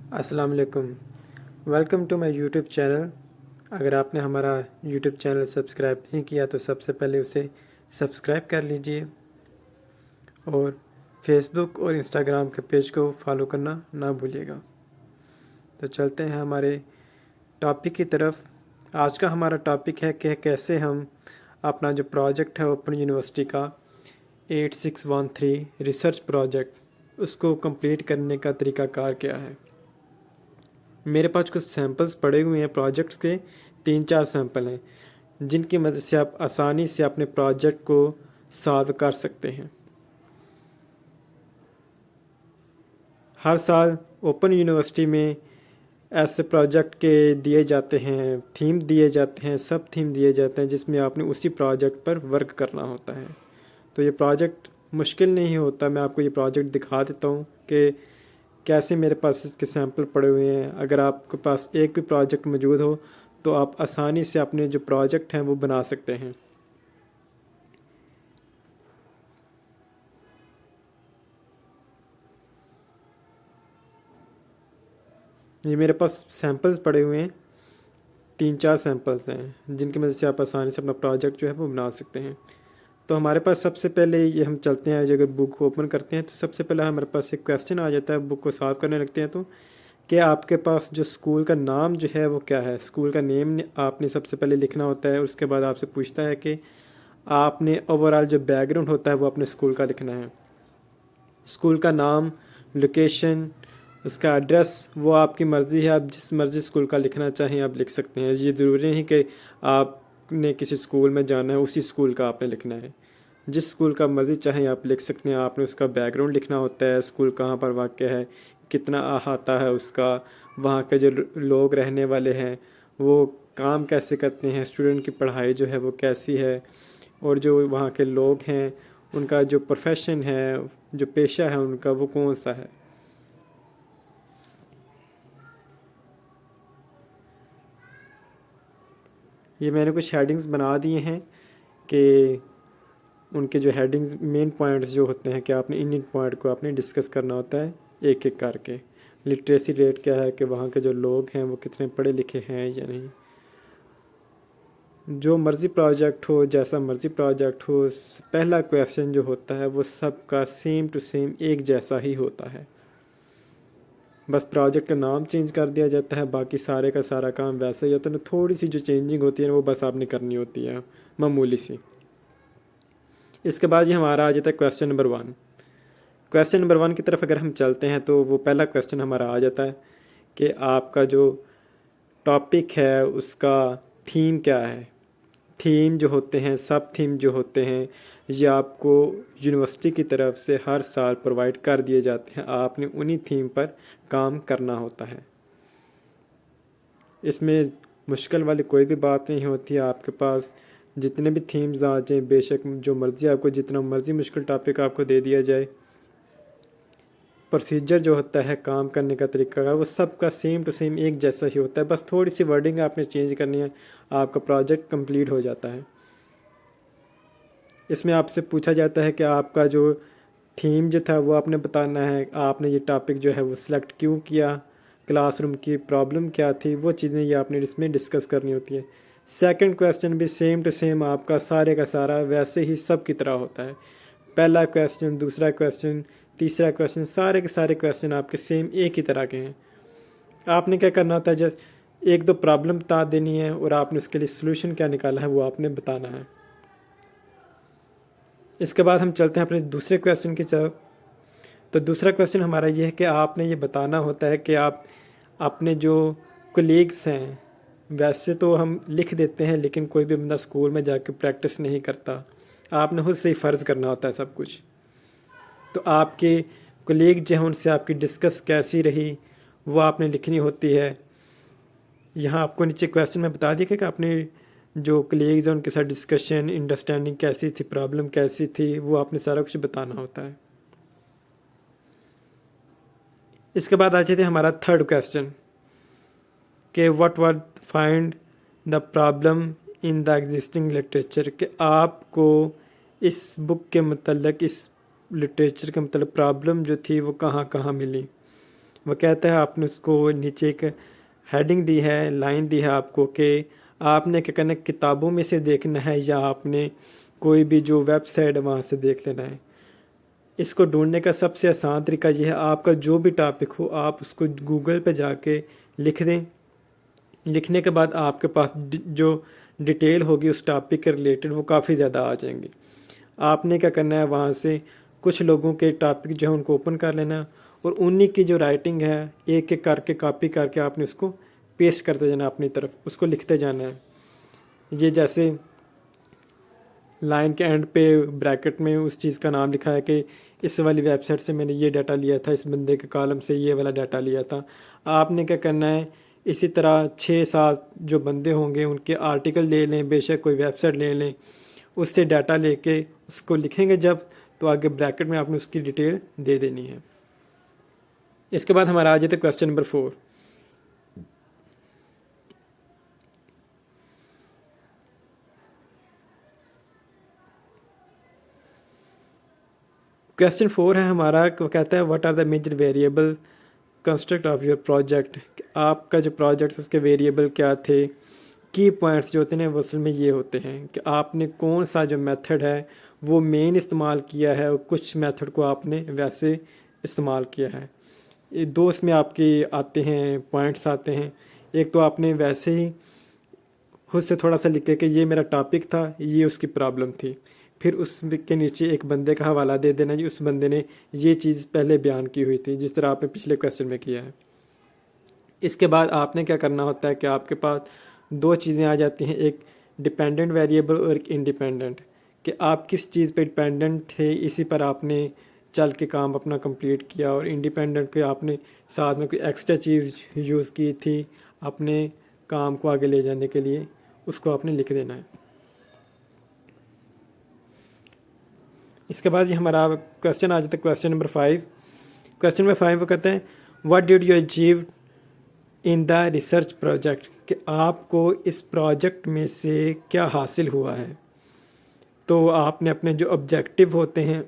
अस्सलाम वालेकुम। Welcome to my YouTube channel. अगर आपने हमारा यूट्यूब चैनल सब्सक्राइब नहीं किया तो सबसे पहले उसे सब्सक्राइब कर लीजिए और फेसबुक और इंस्टाग्राम के पेज को फॉलो करना ना भूलिएगा। तो चलते हैं हमारे टॉपिक की तरफ। आज का हमारा टॉपिक है कि कैसे हम अपना जो प्रोजेक्ट है ओपन यूनिवर्सिटी का 8613 रिसर्च प्रोजेक्ट उसको कंप्लीट करने का तरीकाकार क्या है। मेरे पास कुछ सैंपल्स पड़े हुए हैं प्रोजेक्ट्स के, 3-4 सैंपल हैं जिनकी मदद से आप आसानी से अपने प्रोजेक्ट को सॉल्व कर सकते हैं। हर साल ओपन यूनिवर्सिटी में ऐसे प्रोजेक्ट के दिए जाते हैं, थीम दिए जाते हैं, सब थीम दिए जाते हैं जिसमें आपने उसी प्रोजेक्ट पर वर्क करना होता है। तो ये प्रोजेक्ट मुश्किल नहीं होता। मैं आपको ये प्रोजेक्ट दिखा देता हूँ कि कैसे मेरे पास इसके सैंपल पड़े हुए हैं। अगर आपके पास एक भी प्रोजेक्ट मौजूद हो तो आप आसानी से अपने जो प्रोजेक्ट हैं वो बना सकते हैं। ये मेरे पास सैंपल्स पड़े हुए हैं, 3-4 सैंपल्स हैं जिनकी मदद से आप आसानी से अपना प्रोजेक्ट जो है वो बना सकते हैं। तो हमारे पास सबसे पहले ये हम चलते हैं, जब बुक को ओपन करते हैं तो सबसे पहले हमारे पास एक क्वेश्चन आ जाता है। बुक को सॉल्व करने लगते हैं तो कि आपके पास जो स्कूल का नाम जो है वो क्या है। स्कूल का नेम आपने सबसे पहले लिखना होता है। उसके बाद आपसे पूछता है कि आपने ओवरऑल जो बैकग्राउंड होता है वो अपने स्कूल का लिखना है। स्कूल का नाम, लोकेशन, उसका एड्रेस वो आपकी मर्ज़ी है। आप जिस मर्ज़ी स्कूल का लिखना चाहें आप लिख सकते हैं। ये ज़रूरी नहीं कि आपने किसी स्कूल में जाना है उसी स्कूल का आपने लिखना है। जिस स्कूल का मर्ज़ी चाहें आप लिख सकते हैं। आपने उसका बैकग्राउंड लिखना होता है, स्कूल कहाँ पर वाक़ है, कितना अहाता है उसका, वहाँ के जो लोग रहने वाले हैं वो काम कैसे करते हैं, स्टूडेंट की पढ़ाई जो है वो कैसी है, और जो वहाँ के लोग हैं उनका जो प्रोफेशन है, जो पेशा है उनका वो कौन सा है। ये मैंने कुछ हेडिंग्स बना दिए हैं कि उनके जो हेडिंग्स मेन पॉइंट्स जो होते हैं कि आपने इन पॉइंट को आपने डिस्कस करना होता है एक एक करके। लिटरेसी रेट क्या है, कि वहाँ के जो लोग हैं वो कितने पढ़े लिखे हैं या नहीं। जो मर्ज़ी प्रोजेक्ट हो, जैसा मर्ज़ी प्रोजेक्ट हो, पहला क्वेश्चन जो होता है वो सबका सेम टू सेम एक जैसा ही होता है। बस प्रोजेक्ट का नाम चेंज कर दिया जाता है, बाकी सारे का सारा काम वैसा ही होता है। थोड़ी सी जो चेंजिंग होती है वो बस आपने करनी होती है, मामूली सी। इसके बाद ये हमारा आ जाता है क्वेश्चन नंबर 1। क्वेश्चन नंबर 1 की तरफ अगर हम चलते हैं तो वो पहला क्वेश्चन हमारा आ जाता है कि आपका जो टॉपिक है उसका थीम क्या है। थीम जो होते हैं, सब थीम जो होते हैं, ये आपको यूनिवर्सिटी की तरफ से हर साल प्रोवाइड कर दिए जाते हैं। आपने उन्हीं थीम पर काम करना होता है। इसमें मुश्किल वाली कोई भी बात नहीं होती है। आपके पास जितने भी थीम्स आ जाएं, बेशक जो मर्ज़ी आपको जितना मर्ज़ी मुश्किल टॉपिक आपको दे दिया जाए, प्रोसीजर जो होता है काम करने का तरीका का वो सबका सेम टू सेम एक जैसा ही होता है। बस थोड़ी सी वर्डिंग आपने चेंज करनी है, आपका प्रोजेक्ट कंप्लीट हो जाता है। इसमें आपसे पूछा जाता है कि आपका जो थीम जो था वो आपने बताना है। आपने ये टॉपिक जो है वो सिलेक्ट क्यों किया, क्लासरूम की प्रॉब्लम क्या थी, वो चीज़ें ये आपने इसमें डिस्कस करनी होती है। सेकंड क्वेश्चन भी सेम टू सेम आपका सारे का सारा वैसे ही सब की तरह होता है। पहला क्वेश्चन, दूसरा क्वेश्चन, तीसरा क्वेश्चन, सारे के सारे क्वेश्चन आपके सेम एक ही तरह के हैं। आपने क्या करना होता है, जस्ट एक दो प्रॉब्लम बता देनी है और आपने उसके लिए सोल्यूशन क्या निकाला है वो आपने बताना है। इसके बाद हम चलते हैं अपने दूसरे क्वेश्चन की तरफ। तो दूसरा क्वेश्चन हमारा ये है कि आपने ये बताना होता है कि आप अपने जो कोलीग्स हैं, वैसे तो हम लिख देते हैं लेकिन कोई भी बंदा स्कूल में जाके प्रैक्टिस नहीं करता। आपने खुद से ही फ़र्ज़ करना होता है सब कुछ। तो आपके कोलीग जो हैं उनसे आपकी डिस्कस कैसी रही वो आपने लिखनी होती है। यहाँ आपको नीचे क्वेश्चन में बता दिया कि आपने जो कलीग्स हैं उनके साथ डिस्कशन, अंडरस्टैंडिंग कैसी थी, प्रॉब्लम कैसी थी, वो आपने सारा कुछ बताना होता है। इसके बाद आ जाते हैं हमारा थर्ड क्वेश्चन कि what were find the problem in the existing literature, कि आपको इस बुक के मतलब, इस लिटरेचर के मतलब प्रॉब्लम जो थी वो कहाँ कहाँ मिली। वो कहता है आपने उसको नीचे एक हेडिंग दी है, लाइन दी है आपको कि आपने क्या करना है, किताबों में से देखना है या आपने कोई भी जो वेबसाइट है वहाँ से देख लेना है। इसको ढूंढने का सबसे आसान तरीका ये है, आपका जो भी टॉपिक हो आप उसको गूगल पे जाके लिख दें। लिखने के बाद आपके पास जो डिटेल होगी उस टॉपिक के रिलेटेड वो काफ़ी ज़्यादा आ जाएंगी। आपने क्या करना है, वहाँ से कुछ लोगों के टॉपिक जो है उनको ओपन कर लेना और उन्हीं की जो राइटिंग है एक एक करके कॉपी करके आपने उसको पेस्ट करते जाना अपनी तरफ, उसको लिखते जाना है। ये जैसे लाइन के एंड पे ब्रैकेट में उस चीज़ का नाम लिखा है कि इस वाली वेबसाइट से मैंने ये डाटा लिया था, इस बंदे के कॉलम से ये वाला डाटा लिया था। आपने क्या करना है, इसी तरह 6-7 जो बंदे होंगे उनके आर्टिकल ले लें, बेशक कोई वेबसाइट ले लें, उससे डाटा लेके उसको लिखेंगे जब, तो आगे ब्रैकेट में आपने उसकी डिटेल दे देनी है। इसके बाद हमारा आ जाता है क्वेश्चन नंबर 4। क्वेश्चन 4 है हमारा, वो कहता है what are the major variable construct of your project. आपका जो प्रोजेक्ट उसके वेरिएबल क्या थे, की पॉइंट्स जो होते हैं वो असल में ये होते हैं कि आपने कौन सा जो मेथड है वो मेन इस्तेमाल किया है और कुछ मेथड को आपने वैसे इस्तेमाल किया है। ये दो इसमें आपके आते हैं, पॉइंट्स आते हैं। एक तो आपने वैसे ही खुद से थोड़ा सा लिखे कि ये मेरा टॉपिक था, ये उसकी प्रॉब्लम थी, फिर उसके नीचे एक बंदे का हवाला दे देना जी उस बंदे ने ये चीज़ पहले बयान की हुई थी, जिस तरह आपने पिछले क्वेश्चन में किया है। इसके बाद आपने क्या करना होता है कि आपके पास दो चीज़ें आ जाती हैं, एक डिपेंडेंट वेरिएबल और एक इंडिपेंडेंट, कि आप किस चीज़ पे डिपेंडेंट थे इसी पर आपने चल के काम अपना कंप्लीट किया, और इंडिपेंडेंट के आपने साथ में कोई एक्स्ट्रा चीज़ यूज़ की थी अपने काम को आगे ले जाने के लिए, उसको आपने लिख देना है। इसके बाद ये हमारा क्वेश्चन आ जाता है क्वेश्चन नंबर 5। क्वेश्चन नंबर 5 वो कहते हैं what did you achieve in the research project, कि आपको इस प्रोजेक्ट में से क्या हासिल हुआ है। तो आपने अपने जो ऑब्जेक्टिव होते हैं,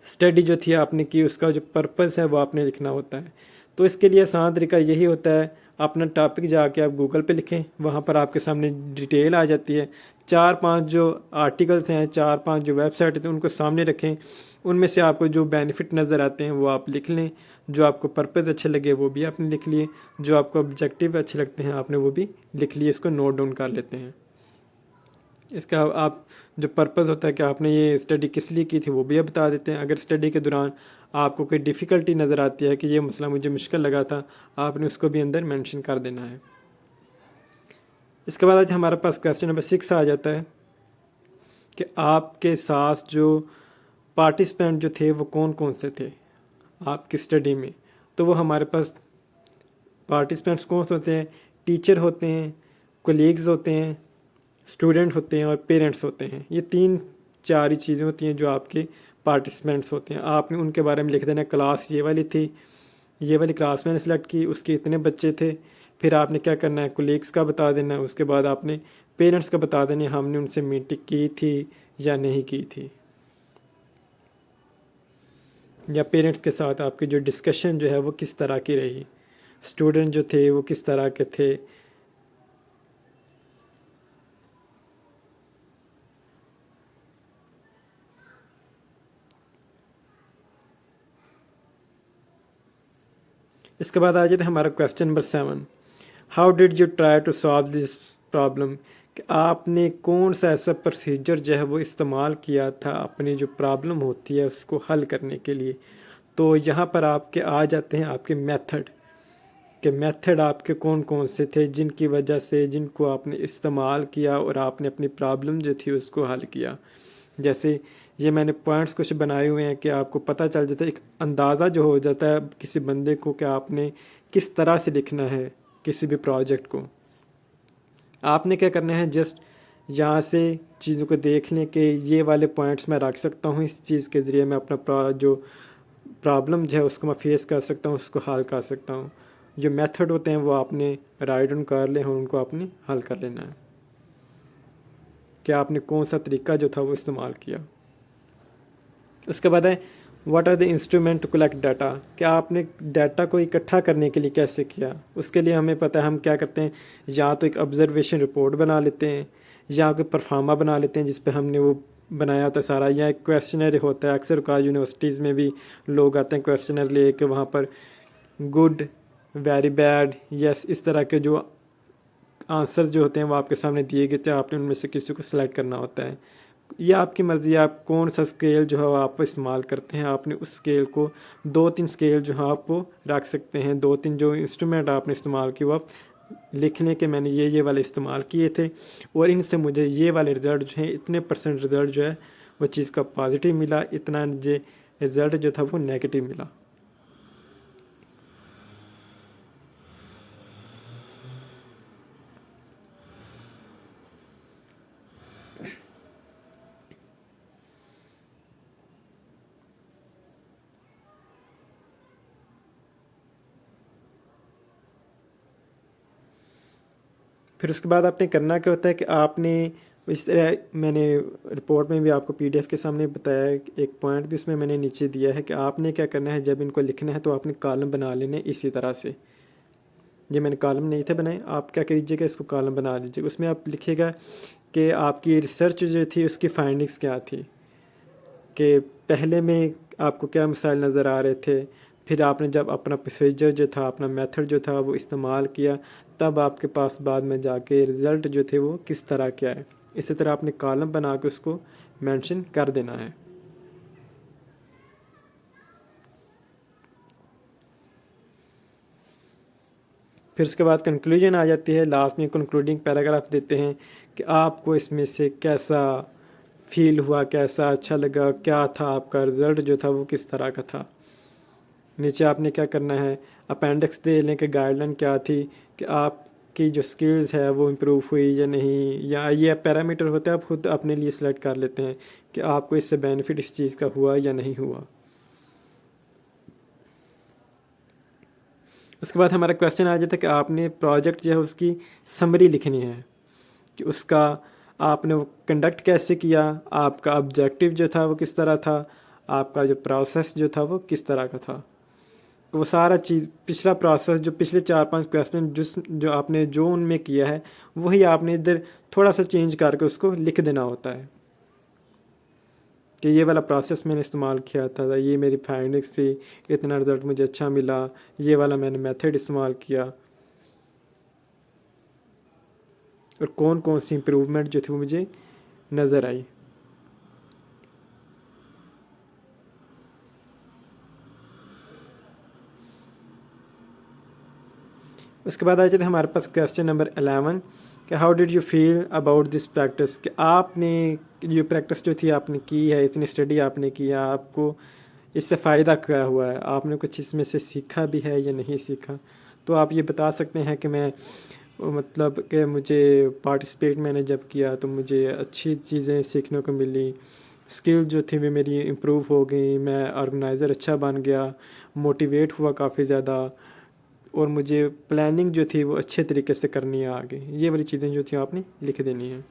स्टडी जो थी आपने की, उसका जो पर्पस है वो आपने लिखना होता है। तो इसके लिए आसान तरीका यही होता है, अपना टॉपिक जाके आप गूगल पे लिखें, वहाँ पर आपके सामने डिटेल आ जाती है। 4-5 जो आर्टिकल्स हैं, 4-5 जो वेबसाइट हैं उनको सामने रखें, उनमें से आपको जो बेनिफिट नज़र आते हैं वो आप लिख लें, जो आपको पर्पस अच्छे लगे वो भी आपने लिख लिए, जो आपको ऑब्जेक्टिव अच्छे लगते हैं आपने वो भी लिख लिए, इसको नोट डाउन कर लेते हैं। इसका आप जो पर्पस होता है कि आपने ये स्टडी किस लिए की थी वो भी आप बता देते हैं। अगर स्टडी के दौरान आपको कोई डिफ़िकल्टी नज़र आती है कि ये मसला मुझे मुश्किल लगा था, आपने उसको भी अंदर मेंशन कर देना है। इसके बाद आज हमारे पास क्वेश्चन नंबर 6 आ जाता है कि आपके साथ जो पार्टिसिपेंट जो थे वो कौन कौन से थे आपकी स्टडी में। तो वो हमारे पास पार्टिसिपेंट्स कौन से होते हैं, टीचर होते हैं, कोलीग्स होते हैं, स्टूडेंट होते हैं और पेरेंट्स होते हैं। ये 3-4 ही चीज़ें होती हैं जो आपके पार्टिसिपेंट्स होते हैं। आपने उनके बारे में लिख देना, क्लास ये वाली थी, ये वाली क्लास मैंने सेलेक्ट की, उसके इतने बच्चे थे। फिर आपने क्या करना है, कोलीग्स का बता देना है, उसके बाद आपने पेरेंट्स का बता देना है हमने उनसे मीटिंग की थी या नहीं की थी, या पेरेंट्स के साथ आपकी जो डिस्कशन जो है वो किस तरह की रही, स्टूडेंट जो थे वो किस तरह के थे। इसके बाद आ जाते हमारा question number 7, how did you try to solve this problem, कि आपने कौन सा ऐसा प्रोसीजर जो है वो इस्तेमाल किया था अपनी जो प्रॉब्लम होती है उसको हल करने के लिए। तो यहाँ पर आपके आ जाते हैं आपके मेथड, कि मेथड आपके कौन कौन से थे जिनकी वजह से, जिनको आपने इस्तेमाल किया और आपने अपनी प्रॉब्लम जो थी उसको हल किया। जैसे ये मैंने पॉइंट्स कुछ बनाए हुए हैं कि आपको पता चल जाता है, एक अंदाज़ा जो हो जाता है किसी बंदे को कि आपने किस तरह से लिखना है किसी भी प्रोजेक्ट को। आपने क्या करना है, जस्ट यहाँ से चीज़ों को देख लें कि ये वाले पॉइंट्स मैं रख सकता हूँ, इस चीज़ के ज़रिए मैं अपना जो प्रॉब्लम जो है उसको मैं फेस कर सकता हूँ, उसको हल कर सकता हूँ। जो मेथड होते हैं वो आपने राइट डाउन कर ले, उनको आपने हल कर लेना है कि आपने कौन सा तरीका जो था वो इस्तेमाल किया। उसके बाद है what are the instrument to collect data, क्या आपने डाटा को इकट्ठा करने के लिए कैसे किया। उसके लिए हमें पता है हम क्या करते हैं, या तो एक ऑब्जर्वेशन रिपोर्ट बना लेते हैं, या कोई परफार्मा बना लेते हैं जिस पे हमने वो बनाया होता है सारा, या एक क्वेश्चनर होता है। अक्सर का यूनिवर्सिटीज़ में भी लोग आते हैं क्वेश्चनर ले के, वहाँ पर गुड, वेरी बैड, यस, इस तरह के जो आंसर जो होते हैं वो आपके सामने दिए गए थे, आपने उनमें से किसी को सिलेक्ट करना होता है। ये आपकी मर्ज़ी है आप कौन सा स्केल जो है आप इस्तेमाल करते हैं। आपने उस स्केल को 2-3 स्केल जो है आप वो रख सकते हैं, 2-3 जो इंस्ट्रूमेंट आपने इस्तेमाल किए वो आप लिखने के मैंने ये वाले इस्तेमाल किए थे, और इनसे मुझे ये वाले रिज़ल्ट जो हैं इतने % रिज़ल्ट जो है वो चीज़ का पॉजिटिव मिला, इतना मुझे रिज़ल्ट जो था वो नेगेटिव मिला। फिर उसके बाद आपने करना क्या होता है कि आपने इस तरह, मैंने रिपोर्ट में भी आपको पीडीएफ के सामने बताया है, एक पॉइंट भी उसमें मैंने नीचे दिया है कि आपने क्या करना है, जब इनको लिखना है तो आपने कॉलम बना लेने इसी तरह से। ये मैंने कॉलम नहीं थे बनाए, आप क्या करिएगा इसको कॉलम बना लीजिएगा। उसमें आप लिखिएगा कि आपकी रिसर्च जो थी उसकी फाइंडिंग्स क्या थी, कि पहले में आपको क्या मसाइल नज़र आ रहे थे, फिर आपने जब अपना प्रोसीजर जो था, अपना मेथड जो था वो इस्तेमाल किया, तब आपके पास बाद में जाके रिज़ल्ट जो थे वो किस तरह क्या है। इसी तरह आपने कॉलम बना के उसको मेंशन कर देना है। फिर उसके बाद कंक्लूजन आ जाती है, लास्ट में कंक्लूडिंग पैराग्राफ देते हैं कि आपको इसमें से कैसा फील हुआ, कैसा अच्छा लगा, क्या था आपका रिज़ल्ट जो था वो किस तरह का था। नीचे आपने क्या करना है, अपेंडिक्स देने के गाइडलाइन क्या थी कि आपकी जो स्किल्स है वो इम्प्रूव हुई या नहीं, या ये पैरामीटर होते हैं आप खुद अपने लिए सिलेक्ट कर लेते हैं कि आपको इससे बेनिफिट इस चीज़ का हुआ या नहीं हुआ। उसके बाद हमारा क्वेश्चन आ जाता है कि आपने प्रोजेक्ट जो है उसकी समरी लिखनी है, कि उसका आपने वो कंडक्ट कैसे किया, आपका ऑब्जेक्टिव जो था वो किस तरह था, आपका जो प्रोसेस जो था वो किस तरह का था। वो सारा चीज़ पिछला प्रोसेस जो पिछले 4-5 क्वेश्चन जो आपने जो उनमें किया है वही आपने इधर थोड़ा सा चेंज करके उसको लिख देना होता है, कि ये वाला प्रोसेस मैंने इस्तेमाल किया था, ये मेरी फाइंडिंग्स थी, इतना रिज़ल्ट मुझे अच्छा मिला, ये वाला मैंने मेथड इस्तेमाल किया, और कौन कौन सी इम्प्रूवमेंट जो थी वो मुझे नज़र आई। उसके बाद आ जाते हमारे पास क्वेश्चन नंबर 11 कि how did you feel about this practice, कि आपने जो प्रैक्टिस जो थी आपने की है, इतनी स्टडी आपने किया, आपको इससे फ़ायदा क्या हुआ है, आपने कुछ इसमें से सीखा भी है या नहीं सीखा। तो आप ये बता सकते हैं कि मैं मतलब कि मुझे पार्टिसिपेट मैंने जब किया तो मुझे अच्छी चीज़ें सीखने को मिली, स्किल जो थी वे मेरी इम्प्रूव हो गई, मैं ऑर्गेनाइज़र अच्छा बन गया, मोटिवेट हुआ काफ़ी ज़्यादा, और मुझे प्लानिंग जो थी वो अच्छे तरीके से करनी आ गई। ये वाली चीज़ें जो थी आपने लिख देनी है।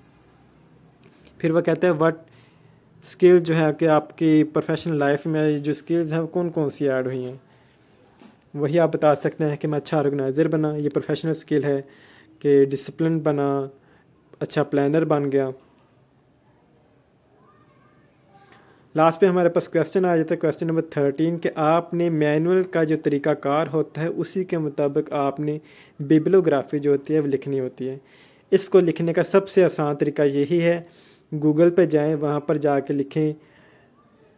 फिर वह कहते हैं व्हाट स्किल जो है कि आपकी प्रोफेशनल लाइफ में जो स्किल्स हैं वो कौन कौन सी ऐड हुई हैं, वही आप बता सकते हैं कि मैं अच्छा ऑर्गेनाइज़र बना, ये प्रोफेशनल स्किल है, कि डिसिप्लिन बना, अच्छा प्लानर बन गया। लास्ट पे हमारे पास क्वेश्चन आ जाता है, क्वेश्चन नंबर 13, कि आपने मैनुअल का जो तरीक़ाकार होता है उसी के मुताबिक आपने बिब्लियोग्राफी जो होती है वो लिखनी होती है। इसको लिखने का सबसे आसान तरीका यही है, गूगल पे जाएं, वहाँ पर जाके लिखें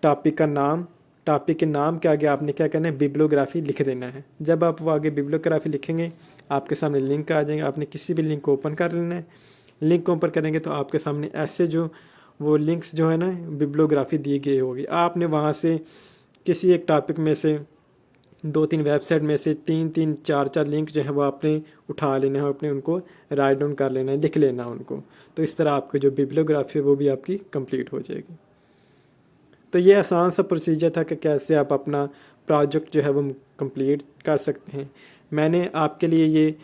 टॉपिक का नाम, टॉपिक के नाम के आगे आपने क्या करना है, बिब्लियोग्राफी लिख देना है। जब आप वो आगे बिब्लियोग्राफी लिखेंगे आपके सामने लिंक आ जाएंगे, आपने किसी भी लिंक को ओपन कर लेना है। लिंक ओपन करेंगे तो आपके सामने ऐसे जो वो लिंक्स जो है ना बिब्लियोग्राफी दी गई होगी, आपने वहाँ से किसी एक टॉपिक में से 2-3 वेबसाइट में से 3-3 4-4 लिंक जो है वो आपने उठा लेना है, अपने उनको राइट डाउन कर लेना है, लिख लेना उनको। तो इस तरह आपकी जो बिब्लियोग्राफी है वो भी आपकी कंप्लीट हो जाएगी। तो ये आसान सा प्रोसीजर था कि कैसे आप अपना प्रोजेक्ट जो है वो कंप्लीट कर सकते हैं। मैंने आपके लिए ये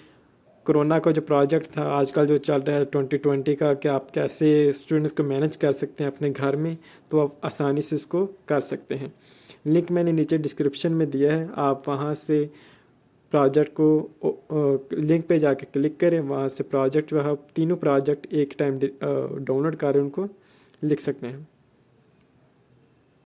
कोरोना का जो प्रोजेक्ट था आजकल जो चल रहा है 2020 का, कि आप कैसे स्टूडेंट्स को मैनेज कर सकते हैं अपने घर में, तो आप आसानी से इसको कर सकते हैं। लिंक मैंने नीचे डिस्क्रिप्शन में दिया है, आप वहाँ से प्रोजेक्ट को लिंक पे जाके क्लिक करें, वहाँ से प्रोजेक्ट वह तीनों प्रोजेक्ट एक टाइम डाउनलोड करें, उनको लिख सकते हैं।